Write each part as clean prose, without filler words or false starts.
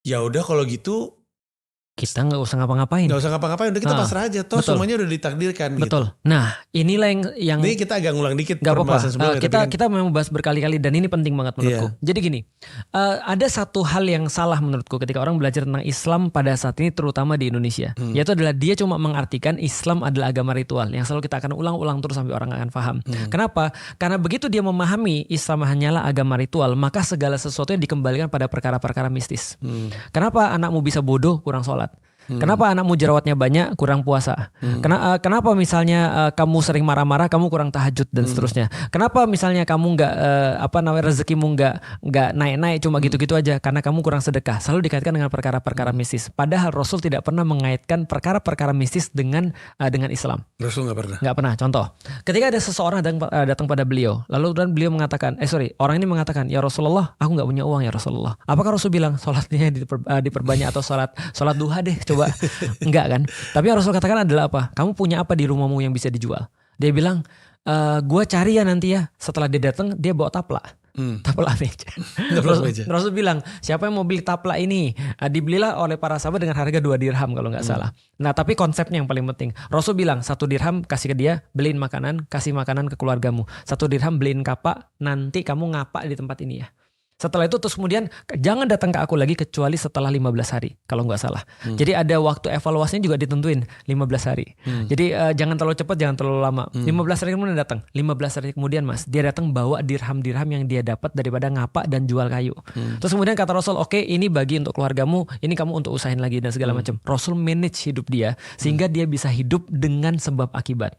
Ya udah kalau gitu kita nggak usah ngapa-ngapain. Nggak usah ngapa-ngapain, udah kita pasrah aja. Toh betul. semuanya udah ditakdirkan. Betul. Gitu. Nah inilah yang ini kita agak ngulang dikit gak perbahasan sebelumnya. kita memang bahas berkali-kali dan ini penting banget menurutku. Jadi gini, ada satu hal yang salah menurutku ketika orang belajar tentang Islam pada saat ini terutama di Indonesia. Yaitu adalah dia cuma mengartikan Islam adalah agama ritual yang selalu kita akan ulang-ulang terus sampai orang akan paham. Kenapa? Karena begitu dia memahami Islam hanyalah agama ritual, maka segala sesuatu yang dikembalikan pada perkara-perkara mistis. Kenapa anakmu bisa bodoh kurang sholat? Kenapa anakmu jerawatnya banyak kurang puasa? Kenapa misalnya kamu sering marah-marah kamu kurang tahajud dan seterusnya? Kenapa misalnya kamu nggak rezekimu nggak naik-naik cuma gitu-gitu aja? Karena kamu kurang sedekah. Selalu dikaitkan dengan perkara-perkara mistis. Padahal Rasul tidak pernah mengaitkan perkara-perkara mistis dengan Islam. Rasul nggak pernah. Nggak pernah. Contoh, ketika ada seseorang datang pada beliau, lalu dan beliau mengatakan, orang ini mengatakan, ya Rasulullah, aku nggak punya uang ya Rasulullah. Apakah Rasul bilang sholatnya diperbanyak atau sholat duha deh? Coba enggak kan? Tapi yang Rasul katakan adalah apa? Kamu punya apa di rumahmu yang bisa dijual? Dia bilang, gue cari ya nanti ya. Setelah dia datang, dia bawa taplak. Taplak meja. Rasul bilang, siapa yang mau beli taplak ini? Dibelilah oleh para sahabat dengan harga 2 dirham kalau nggak salah. Nah tapi konsepnya yang paling penting. Rasul bilang 1 dirham kasih ke dia, beliin makanan, kasih makanan ke keluargamu. 1 dirham beliin kapak, nanti kamu ngapak di tempat ini ya. Setelah itu terus kemudian jangan datang ke aku lagi kecuali setelah 15 hari kalau nggak salah. Jadi ada waktu evaluasinya juga ditentuin 15 hari. Jadi jangan terlalu cepat, jangan terlalu lama. 15 hari kemudian datang. 15 hari kemudian Mas, dia datang bawa dirham-dirham yang dia dapat daripada ngapak dan jual kayu. Terus kemudian kata Rasul, oke, ini bagi untuk keluargamu, ini kamu untuk usahain lagi dan segala macam. Rasul manage hidup dia sehingga dia bisa hidup dengan sebab akibat.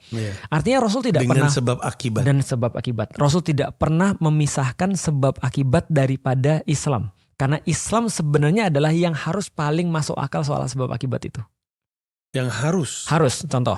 Artinya Rasul tidak dengan pernah sebab akibat. Rasul tidak pernah memisahkan sebab akibat daripada Islam. Karena Islam sebenarnya adalah yang harus paling masuk akal soal sebab akibat itu. Yang harus? Harus, contoh.